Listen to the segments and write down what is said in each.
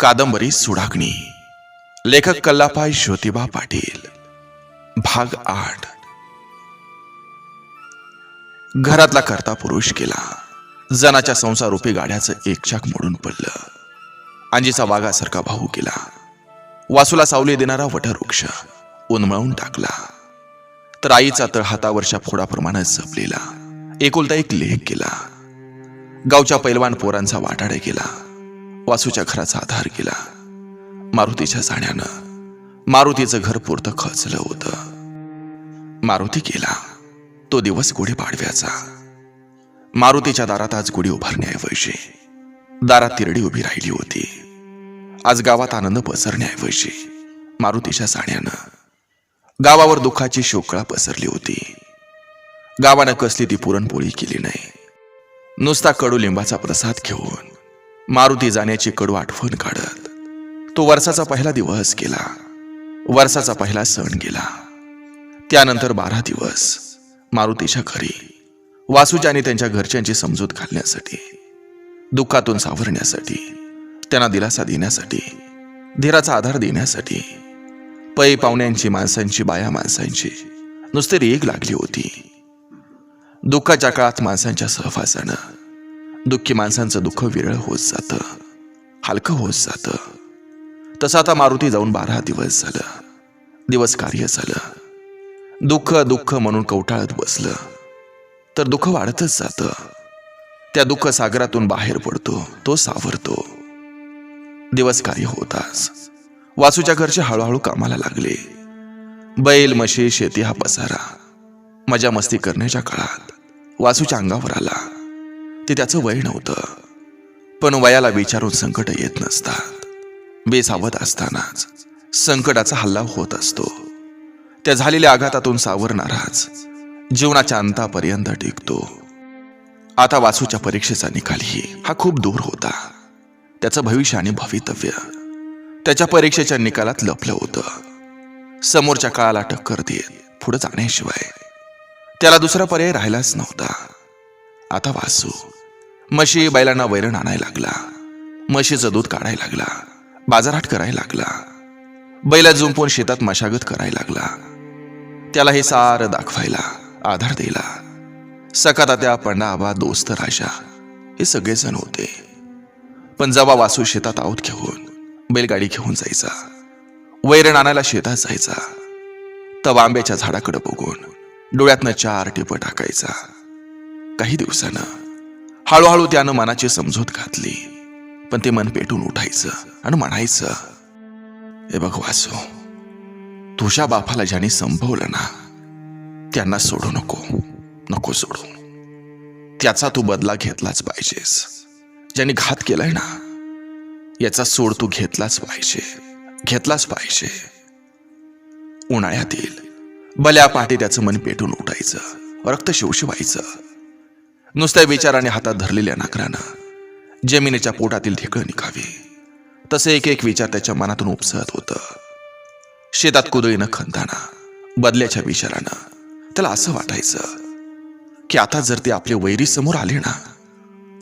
कादंबरी सुडाग्नी, लेखक कल्लापाय ज्योतिबा पाटील. भाग 8. घरातला करता पुरुष केला. जनाच्या संसारूपी गाड्याचं एक चाक मोडून पडलं. अंजीचा वाघासारखा भाऊ केला. वासूला सावली देणारा वटवृक्ष उन्मळून टाकला. तर आईचा तळ हातावरच्या फोडाप्रमाणे जपलेला एकुलता एक लेख केला. गावच्या पैलवान पोरांचा वाटाडा केला. वासूच्या घराचा आधार केला. मारुतीच्या जाण्यानं मारुतीचं घर पुरतं खचलं होतं. मारुती गेला तो दिवस गुढीपाडव्याचा. मारुतीच्या दारात आज गुढी उभारण्याऐवजी दारात तिरडी उभी राहिली होती. आज गावात आनंद पसरण्याऐवजी मारुतीच्या जाण्यानं गावावर दुःखाची शोकळा पसरली होती. गावानं कसली ती पुरणपोळी केली नाही. नुसता कडू लिंबाचा प्रसाद घेऊन मारुती जाण्याची कडू आठवण काढत तो वर्षाचा पहिला दिवस गेला. वर्षाचा पहिला सण गेला. त्यानंतर 12 दिवस मारुतीच्या घरी वासूच्या आणि त्यांच्या घरच्यांची समजूत घालण्यासाठी, दुःखातून सावरण्यासाठी, त्यांना दिलासा देण्यासाठी, धीराचा आधार देण्यासाठी पै पाहुण्यांची, माणसांची, बाया माणसांची नुसते रेग लागली होती. दुःखाच्या काळात माणसांच्या सहवासानं दुःखी माणसांचं दुःख विरळ होत जातं, हलकं होत जातं. तसं आता मारुती जाऊन 12 दिवस झालं. दिवस कार्य झालं. दुःख दुःख म्हणून कवटाळत बसलं तर दुःख वाढतच जातं. त्या दुःख सागरातून बाहेर पडतो, तो सावरतो. दिवस कार्य होताच वासूच्या घरचे हळूहळू कामाला लागले. बैल, म्हशी, शेती हा पसारा मजा मस्ती करण्याच्या काळात वासूच्या अंगावर आला. ते त्याचं वय नव्हतं, पण वयाला विचारून संकट येत नसतात. बेसावध असतानाच संकटाचा हल्ला होत असतो. त्या झालेल्या आघातातून सावरणाराच जीवनाच्या अंतापर्यंत टिकतो. आता वासूच्या परीक्षेचा निकालही हा खूप दूर होता. त्याचं भविष्य आणि भवितव्य त्याच्या परीक्षेच्या निकालात लपलं होतं. समोरच्या काळाला टक्कर देत पुढे जाण्याशिवाय त्याला दुसरा पर्याय राहिलाच नव्हता. आता वासू म्हशी बैलांना वैरण आणायला लागला. म्हशीचं दूध काढायला लागला. बाजारहाट करायला लागला. बैला जुंपून शेतात मशागत करायला लागला. त्याला हे सारं दाखवायला, आधार द्यायला सकातात्या, पंडा आबा, दोस्त, राजा हे सगळेजण होते. पण जेव्हा वासू शेतात आऊत घेऊन बैलगाडी घेऊन जायचा, वैरण आणायला शेतात जायचा, तेव्हा आंब्याच्या झाडाकडे बघून डोळ्यातनं 4 टिपं टाकायचा. काही दिवसानं हळूहळू त्यानं मनाची समजूत घातली. पण ते मन पेटून उठायचं आणि म्हणायचं, हे बघ वासू, तुझ्या बापाला ज्याने संभवलं ना, त्यांना सोडू नको सोडू. त्याचा तू बदला घेतलाच पाहिजेस. ज्याने घात केलाय ना, याचा सोड तू घेतलाच पाहिजे. उन्हाळ्यातील भल्या पहाटे त्याचं मन पेटून उठायचं, रक्त शिवशिवायचं. नुसत्या विचाराने हातात धरलेल्या नाकरानं जमिनीच्या पोटातील ढेकळं निघावे तसे एक एक विचार त्याच्या मनातून उपसत होतं. शेतात कुदळीनं खणताना बदल्याच्या विचारानं त्याला असं वाटायचं की आता जर ते आपले वैरी समोर आले ना,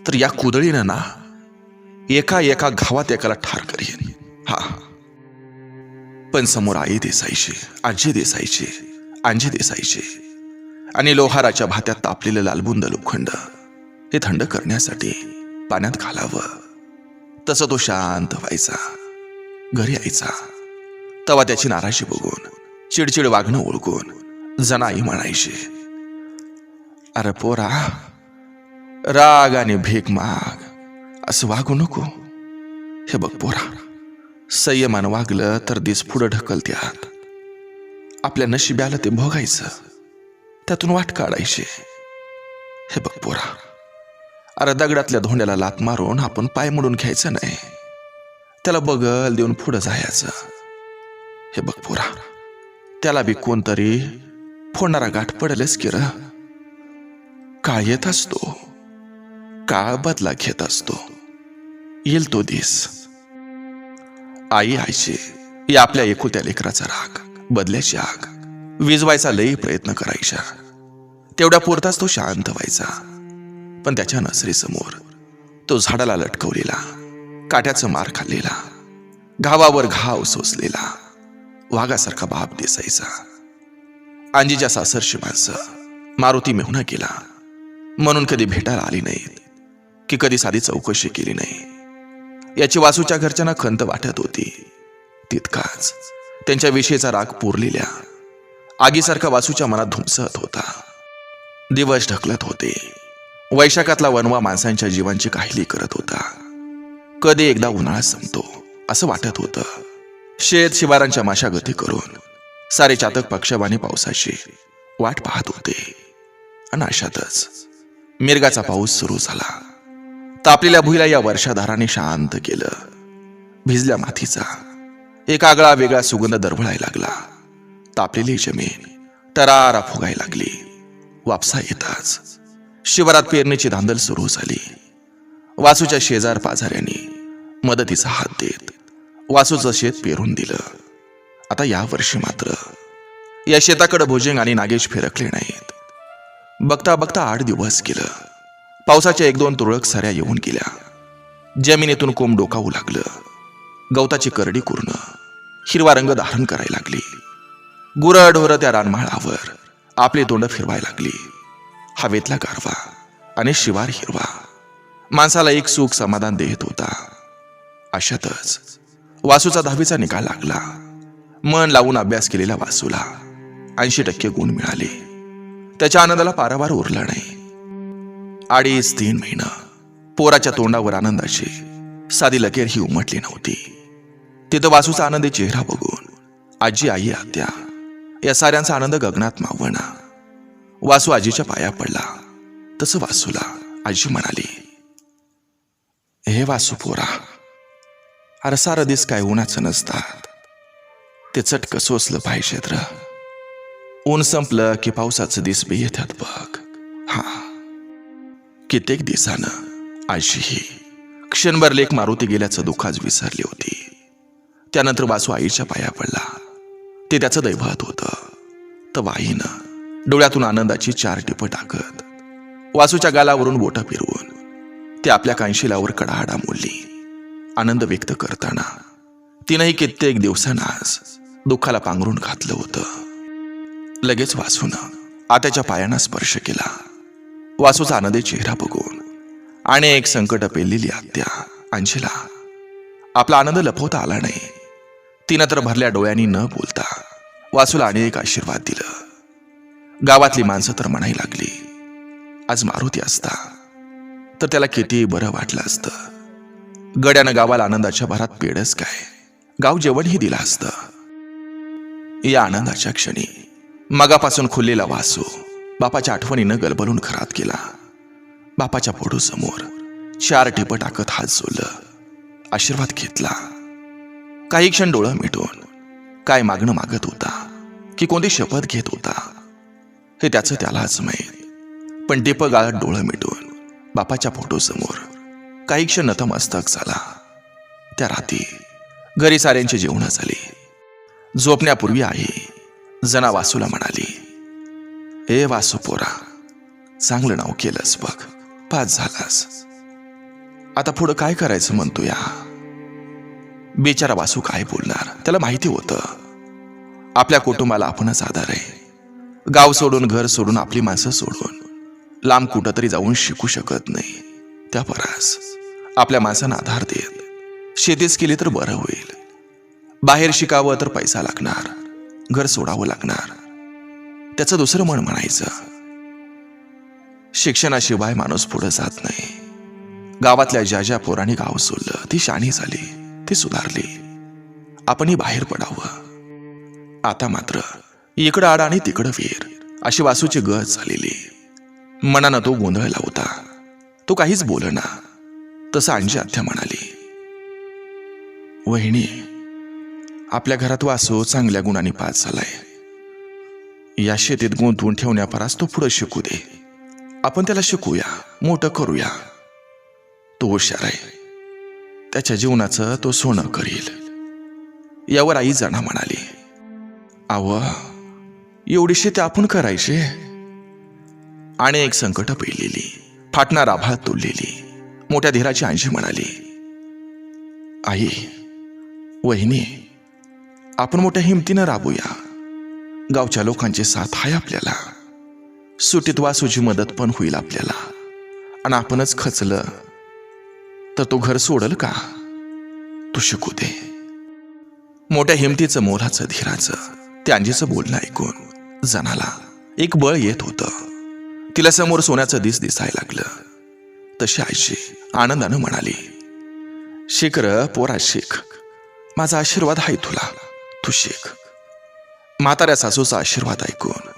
तर या कुदळीनं ना एका घावात एकाला ठार करीन. हा, पण समोर आई दिसायची, आजी दिसायची, अंजी दिसायची आणि लोहाराच्या भात्यात तापलेलं लालबुंद लोखंड हे थंड करण्यासाठी पाण्यात घालावं. तसं तो शांत व्हायचा. घरी यायचा तेव्हा त्याची नाराजी बघून, चिडचिड वागणं ओळखून जनाई म्हणायची, अरे पोरा, राग आणि भीक माग असं वागू नको. हे बघ पोरा, संयमानं वागलं तर दिस पुढं ढकलत्यात. आपल्या नशिब्याला ते भोगायचं, त्यातून वाट काढायची. हे बघ पोरा, अरे दगडातल्या धोंड्याला लात मारून आपण पाय मोडून घ्यायचं नाही, त्याला बगल देऊन पुढं जायचं. हे बघ पोरा, त्याला बी कोणतरी फोडणारा गाठ पडलेच की र. काळ येत असतो, काळ बदला घेत असतो, येईल तो दिस. आई आईची या आपल्या एकुलत्या लेकराचा राग, बदल्याची आग विजवायचा लई प्रयत्न करायचा. तेवढ्या पुरताच तो शांत व्हायचा. पण त्याच्या नजरेसमोर तो झाडाला लटकवलेला, काट्याचं मार खाल्लेला, घावावर घाव सोसलेला वाघासारखा बाप दिसायचा. अंजीच्या सासरची माणसं मारुती मेहुणा केला म्हणून कधी भेटायला आली नाहीत की कधी साधी चौकशी केली नाही याची वासूच्या घरच्यांना खंत वाटत होती. तितकाच त्यांच्या विषयीचा राग पुरलेल्या आगीसारखा वासूच्या मनात धुमसत होता. दिवस ढकलत होते. वैशाखातला वनवा माणसांच्या जीवांची काहिली करत होता. कधी एकदा उन्हाळा संपतो असं वाटत होतं. शेत शिवारांच्या मशागती करून सारे चातक पक्षवाणी पावसाची वाट पाहत होते. आणि अशातच मिरगाचा पाऊस सुरू झाला. तापलेल्या भुईला या वर्षाधाराने शांत केलं. भिजल्या मातीचा एक आगळा वेगळा सुगंध दरवळायला लागला. तापलेली जमीन टरारा फुगायला लागली. वापसा येताच शिवारात पेरणीची धांदल सुरू झाली. वासूच्या शेजार पाजाऱ्यांनी मदतीचा हात देत वासूचं शेत पेरून दिलं. आता या वर्षी मात्र या शेताकडे भुजंग आणि नागेश फिरकले नाहीत. बघता बघता 8 दिवस गेलं. पावसाच्या 1-2 तुरळक सऱ्या येऊन गेल्या. जमिनीतून कोंब डोकावू लागलं. गवताची करडी कुर्ण हिरवा रंग धारण करायला लागली. गुरढोरं त्या रानमाळावर आपली तोंड फिरवायला लागली. हवेतला गारवा आणि शिवार हिरवा माणसाला एक सुख समाधान देत होता. अशातच वासूचा 10वीचा निकाल लागला. मन लावून अभ्यास केलेल्या वासूला 80% गुण मिळाले. त्याच्या आनंदाला पारावार उरला नाही. 2.5-3 महिना पोराच्या तोंडावर आनंदाची साधी लकेर ही उमटली नव्हती. तिथं वासूचा आनंदी चेहरा बघून आजी, आई, आत्या या साऱ्यांचा आनंद गगनात मावना. वासू आजीच्या पाया पडला. तसं वासूला आजी म्हणाली, हे वासू पोरा, अरे सारं दिस काय उन्हाचं नसतात. ते चटकं सोसलं पाहिजेत र. ऊन संपलं की पावसाचं दिस बी येतात बघ. हा. कित्येक दिवसानं आजी ही क्षणभर लेक मारुती गेल्याचं दुःखाच विसरली होती. त्यानंतर वासू आईच्या पाया पडला. ते त्याचं दैवत होतं. तर वाईनं डोळ्यातून आनंदाची 4 टिपं टाकत वासूच्या गालावरून बोटं फिरवून ते आपल्या कांशिलावर कडाहाडा मोडली. आनंद व्यक्त करताना तिनंही कित्येक दिवसांनाच दुःखाला पांघरून घातलं होतं. लगेच वासूनं आत्याच्या पायांना स्पर्श केला. वासूचा आनंदी चेहरा बघून अनेक संकट पेललेली आत्या अंजला आपला आनंद लपवता आला नाही. तिनं तर भरल्या डोळ्यांनी न बोलता वासूला अनेक आशीर्वाद दिलं. गावातली माणसं तर म्हणायला लागली, आज मारुती असता तर त्याला किती बरं वाटलं असतं. गड्यानं गावाला आनंदाच्या भरात पेडच काय, गाव जेवणही दिलं असतं. या आनंदाच्या क्षणी मगापासून खुललेला वासू बापाच्या आठवणीनं गलबलून घरात गेला. बापाच्या फोटोसमोर 4 टिपं टाकत हात जोडलं, आशीर्वाद घेतला. काही क्षण डोळं मिटून काय मागणं मागत होता की कोणती शपथ घेत होता हे त्याचं त्यालाच माहीत. पण टिपं गाळत डोळं मिटून बापाच्या फोटोसमोर काही क्षण नतमस्तक झाला. त्या रात्री घरी साऱ्यांची जेवणं झाली. झोपण्यापूर्वी आई जना वासूला म्हणाली, ए वासू पोरा, चांगलं नाव केलंस बघ, पास झालास. आता पुढं काय करायचं म्हणतो या. बेचारा वासू काय बोलणार. त्याला माहिती होतं आपल्या कुटुंबाला आपणच आधार आहे. गाव सोडून, घर सोडून, आपली माणसं सोडून लांब कुठंतरी जाऊन शिकू शकत नाही. त्या परास आपल्या माणसांना आधार देत शेतीच केली तर बरं होईल. बाहेर शिकावं तर पैसा लागणार, घर सोडावं लागणार. त्याचं दुसरं मन म्हणायचं, शिक्षणाशिवाय माणूस पुढे जात नाही. गावातल्या ज्या ज्या पोरांनी गाव सोडलं ती शाणी झाली, ती सुधारली. आपणही बाहेर पडावं. आता मात्र इकडं आड आणि तिकडं वीर अशी वासूची गज झालेली. मनानं तो गोंधळला होता. तो काहीच बोलना. तसं अंजी आत्या म्हणाली, वहिनी, आपल्या घरात वासू चांगल्या गुणांनी पास झालाय. या शेतीत गुंतवून ठेवण्यापरास तो पुढे शिकू दे. आपण त्याला शिकूया, मोठं करूया. तो हुशार आहे. त्याच्या जीवनाचं तो सोनं करील. यावर आई जना म्हणाली, आव, एवढी शेती आपण करायची. अनेक संकट पेललेली, फाटणार आभाळ तोडलेली मोठ्या धीराची अंजी म्हणाली, आई, वहिनी, आपण मोठ्या हिमतीनं राबूया. गावच्या लोकांची साथ आहे आपल्याला. सुटीत वासूची मदत पण होईल आपल्याला. आणि आपणच खचलं तर तो घर सोडल का? तू शिकू दे. मोठ्या हिमतीचं, मोलाचं, धीराचं ते अंजीचं बोलणं ऐकून जनाला एक बळ येत होतं. तिला समोर सोन्याचं दिसायला लागलं. तशी आईशी आनंदानं म्हणाली, शिक र पोरा, शिक. माझा आशीर्वाद आहे तुला, तू शिक. म्हाताऱ्या सासूचा आशीर्वाद ऐकून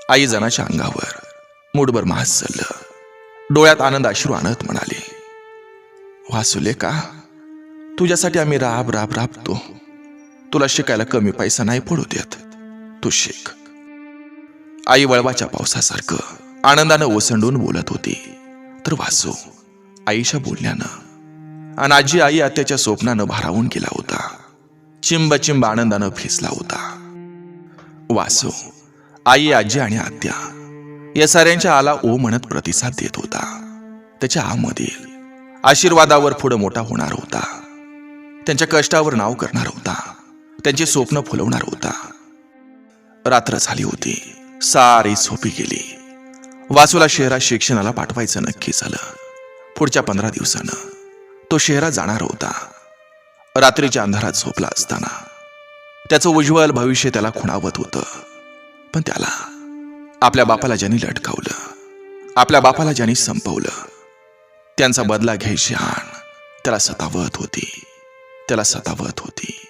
आई जनाच्या अंगावर मुठभर मास चाललं. डोळ्यात आनंद अश्रू आणत म्हणाली, वासुले का, तुझ्यासाठी आम्ही राब राब राबतो. तुला शिकायला कमी पैसा नाही पडू देत, तू शिक. आई वळवाच्या पावसासारखं आनंदानं ओसंडून बोलत होती, तर वासू आईच्या बोलण्यानं आणि आजी आई आत्याच्या स्वप्नानं भारावून गेला होता. चिंब चिंब आनंदानं फिसला होता. वासू आई, आजी आणि आत्या या साऱ्यांच्या आला ओ म्हणत प्रतिसाद देत होता. त्याच्या आमधील आशीर्वादावर पुढं मोठा होणार होता. त्यांच्या कष्टावर नाव करणार होता. त्यांची स्वप्न फुलवणार होता. रात्र झाली होती. सारी झोपी गेली. वासूला शहरात शिक्षणाला पाठवायचं नक्की झालं. पुढच्या 15 दिवसानं तो शहरात जाणार होता. रात्रीच्या अंधारात झोपला असताना त्याचं उज्ज्वल भविष्य त्याला खुणावत होतं. पण त्याला आपल्या बापाला ज्यांनी लटकावलं, आपल्या बापाला ज्यांनी संपवलं, त्यांचा बदला घ्यायची आण त्याला सतावत होती. त्याला सतावत होती.